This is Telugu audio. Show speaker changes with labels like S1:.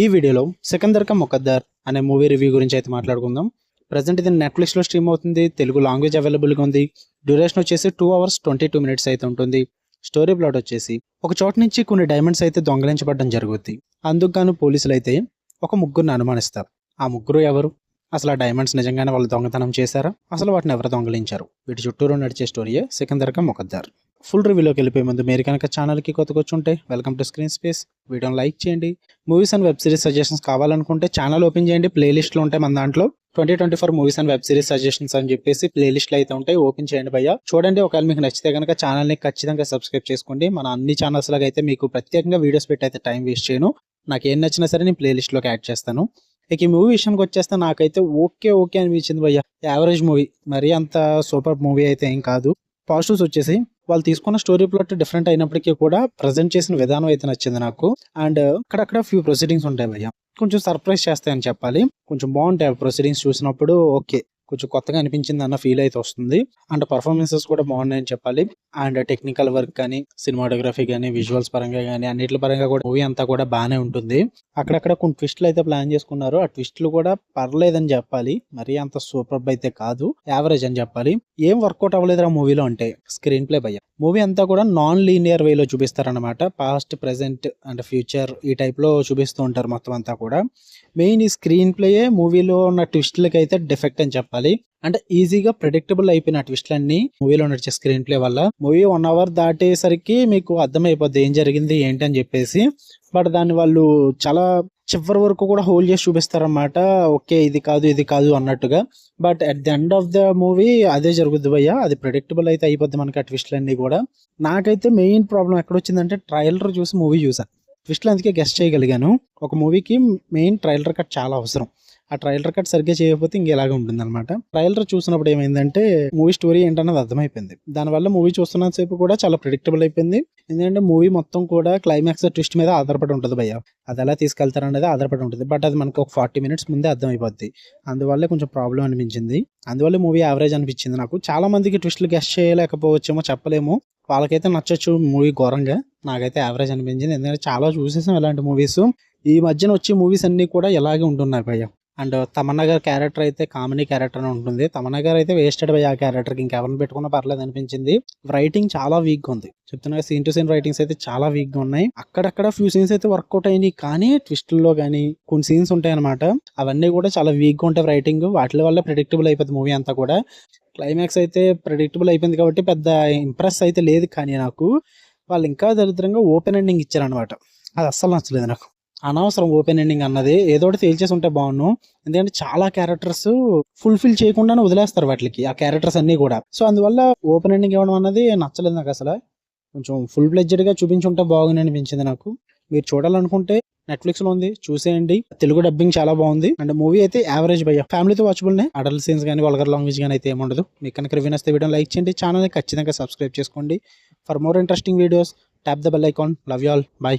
S1: ఈ వీడియోలో సికందర్ కా ముకద్దర్ అనే మూవీ రివ్యూ గురించి అయితే మాట్లాడుకుందాం. ప్రజెంట్ ఇది నెట్ఫ్లిక్స్లో స్ట్రీమ్ అవుతుంది. తెలుగు లాంగ్వేజ్ అవైలబుల్గా ఉంది. డ్యూరేషన్ వచ్చేసి 2 hours 22 minutes అయితే ఉంటుంది. స్టోరీ ప్లాట్ వచ్చేసి ఒక చోట నుంచి కొన్ని డైమండ్స్ అయితే దొంగలించబడడం జరుగుద్ది. అందుకు గాను పోలీసులు అయితే ఒక ముగ్గురిని అనుమానిస్తారు. ఆ ముగ్గురు ఎవరు? అసలు ఆ డైమండ్స్ నిజంగానే వాళ్ళు దొంగతనం చేశారా? అసలు వాటిని ఎవరు దొంగలించారు? వీటి చుట్టూరు నడిచే స్టోరీయే సికందర్ కా ముకద్దర్. ఫుల్ రివ్యూలోకి వెళ్ళిపోయే ముందు మీరు కనుక ఛానల్కి కొత్తగా వచ్చుంటే వెల్కమ్ టు స్క్రీన్ స్పేస్. వీడియోని లైక్ చేయండి. Movies and web series suggestions కావాలనుకుంటే ఛానల్ ఓపెన్ చేయండి. ప్లేలిస్ట్లో ఉంటాయి మన దాంట్లో 2024 movies and web series suggestions అని చెప్పేసి ప్లేలిస్ట్లు అయితే ఉంటాయి. ఓపెన్ చేయండి భయ్య, చూడండి. ఒకవేళ మీకు నచ్చితే కనుక ఛానల్ని ఖచ్చితంగా సబ్స్క్రైబ్ చేసుకోండి. మన అన్ని ఛానల్స్ లాగా అయితే మీకు ప్రత్యేకంగా వీడియోస్ పెట్టి అయితే టైం వేస్ట్ చేయను. నాకు ఏం నచ్చినా సరే నేను ప్లేలిస్ట్లోకి యాడ్ చేస్తాను. ఇక ఈ మూవీ విషయానికి వచ్చేస్తే నాకైతే ఓకే అనిపించింది భయ్య. యావరేజ్ మూవీ, మరీ అంత సూపర్ మూవీ అయితే ఏం కాదు. పాజిటివ్స్ వచ్చేసి వాళ్ళు తీసుకున్న స్టోరీ ప్లాట్ డిఫరెంట్ అయినప్పటికీ కూడా ప్రజెంట్ చేసిన విధానం అయితే నచ్చింది నాకు. అండ్ అక్కడక్కడ ఫ్యూ ప్రొసీడింగ్స్ ఉంటాయి భయ్య, కొంచెం సర్ప్రైజ్ చేస్తాయని చెప్పాలి. కొంచెం బాగుంటాయి ప్రొసీడింగ్స్ చూసినప్పుడు. ఓకే, కొంచెం కొత్తగా అనిపించింది అన్న ఫీల్ అయితే వస్తుంది. అండ్ పర్ఫార్మెన్సెస్ కూడా బాగున్నాయని చెప్పాలి. అండ్ టెక్నికల్ వర్క్ కానీ, సినిమాటోగ్రఫీ కానీ, విజువల్స్ పరంగా కానీ, అన్నిటి పరంగా కూడా మూవీ అంతా కూడా బాగానే ఉంటుంది. అక్కడక్కడ కొన్ని ట్విస్ట్లు అయితే ప్లాన్ చేసుకున్నారు. ఆ ట్విస్ట్లు కూడా పర్లేదని చెప్పాలి. మరీ అంత సూపర్ అయితే కాదు, యావరేజ్ అని చెప్పాలి. ఏం వర్కౌట్ అవ్వలేదు ఆ మూవీలో అంటే స్క్రీన్ ప్లే భయ్య. మూవీ అంతా కూడా నాన్ లీనియర్ వేలో చూపిస్తారనమాట. పాస్ట్, ప్రెసెంట్ అండ్ ఫ్యూచర్ ఈ టైప్ లో చూపిస్తూ ఉంటారు మొత్తం అంతా కూడా. మెయిన్ ఈ స్క్రీన్ ప్లేయే మూవీలో ఉన్న ట్విస్ట్లకి అయితే డిఫెక్ట్ అని చెప్పాలి. అంటే ఈజీగా ప్రెడిక్టబుల్ అయిపోయిన ట్విస్ట్లన్నీ మూవీలో నడిచే స్క్రీన్ ప్లే వల్ల మూవీ 1 hour దాటేసరికి మీకు అర్థమైపోద్ది ఏం జరిగింది ఏంటి అని చెప్పేసి. బట్ దాన్ని వాళ్ళు చాలా చివరి వరకు కూడా హోల్డ్ చేసి చూపిస్తారన్నమాట. ఓకే, ఇది కాదు అన్నట్టుగా. But at the end of the movie అదే జరుగుద్ది భయ్య. అది ప్రెడిక్టబుల్ అయితే అయిపోద్ది మనకి ఆ ట్విస్ట్లన్నీ కూడా. నాకైతే మెయిన్ ప్రాబ్లం ఎక్కడొచ్చిందంటే ట్రైలర్ చూసి మూవీ చూసాను. ట్విస్ట్లు అందుకే గెస్ట్ చేయగలిగాను. ఒక మూవీకి మెయిన్ ట్రైలర్ కట్ చాలా అవసరం. ఆ ట్రైలర్ కట్ సరిగ్గా చేయకపోతే ఇంకెలాగే ఉంటుంది అనమాట. ట్రైలర్ చూసినప్పుడు ఏమైందంటే మూవీ స్టోరీ ఏంటన్నది అర్థమైపోయింది. దానివల్ల మూవీ చూస్తున్నంతసేపు కూడా చాలా ప్రెడిక్టబుల్ అయిపోయింది. ఎందుకంటే మూవీ మొత్తం కూడా క్లైమాక్స్ ట్విస్ట్ మీద ఆధారపడి ఉంటుంది భయ్య. అది ఎలా తీసుకెళ్తారనేది ఆధారపడి ఉంటుంది. బట్ అది మనకు ఒక 40 minutes ముందే అర్థమైపోద్ది. అందువల్లే కొంచెం ప్రాబ్లం అనిపించింది. అందువల్ల మూవీ యావరేజ్ అనిపించింది నాకు. చాలా మందికి ట్విస్ట్లు గెస్ట్ చేయలేకపోవచ్చేమో, చెప్పలేము. వాళ్ళకైతే నచ్చొచ్చు మూవీ ఘోరంగా. నాకైతే యావరేజ్ అనిపించింది. ఎందుకంటే చాలా చూసేసాం ఇలాంటి మూవీస్. ఈ మధ్యన వచ్చే మూవీస్ అన్ని కూడా ఇలాగే ఉంటున్నాయి భయ్య. అండ్ తమన్నా గారి క్యారెక్టర్ అయితే కామెడీ క్యారెక్టర్ అని ఉంటుంది. తమన్నా గారు అయితే వేస్టెడ్ భయ్య ఆ క్యారెక్టర్కి. ఇంకెవరిని పెట్టుకున్నా పర్లేదు అనిపించింది. రైటింగ్ చాలా వీక్గా ఉంది. చెప్తున్నా, సీన్ టు సీన్ రైటింగ్స్ అయితే చాలా వీక్గా ఉన్నాయి. అక్కడక్కడ ఫ్యూ సీన్స్ అయితే వర్కౌట్ అయినాయి, కానీ ట్విస్ట్లో కానీ కొన్ని సీన్స్ ఉంటాయి అనమాట. అవన్నీ కూడా చాలా వీక్గా ఉంటాయి రైటింగ్. వాటి వల్ల ప్రెడిక్టబుల్ అయిపోతుంది మూవీ అంతా కూడా. క్లైమాక్స్ అయితే ప్రెడిక్టబుల్ అయిపోయింది కాబట్టి పెద్ద ఇంప్రెస్ అయితే లేదు. కానీ నాకు వాళ్ళు ఇంకా దరిద్రంగా ఓపెన్ ఎండింగ్ ఇచ్చారనమాట. అది అస్సలు నచ్చలేదు నాకు. అనవసరం ఓపెన్ ఎండింగ్ అన్నది. ఏదో ఒకటి తేల్చేసి ఉంటే బాగున్నాను. ఎందుకంటే చాలా క్యారెక్టర్స్ ఫుల్ఫిల్ చేయకుండానే వదిలేస్తారు వాటికి, ఆ క్యారెక్టర్స్ అన్ని కూడా. సో అందువల్ల ఓపెన్ ఎండింగ్ ఇవ్వడం అన్నది నచ్చలేదు నాకు అసలు. కొంచెం ఫుల్ ఫ్లెడ్జెడ్గా చూపించుంటే బాగుంది అనిపించింది నాకు. మీరు చూడాలనుకుంటే నెట్ఫ్లిక్స్లో ఉంది, చూసేయండి. తెలుగు డబ్బింగ్ చాలా బాగుంది. అండ్ మూవీ అయితే యావరేజ్ భయ్య. ఫ్యామిలీతో వాచబుల్ నే. అడల్ట్ సీన్స్ కానీ వల్గర్ లాంగ్వేజ్ కానీ అయితే ఏముండదు. మీకు కనుక రివ్యూ నచ్చితే వీడియో లైక్ చేయండి. ఛానల్ని ఖచ్చితంగా సబ్స్క్రైబ్ చేసుకోండి. For more interesting videos tap the bell icon. Love you all. By.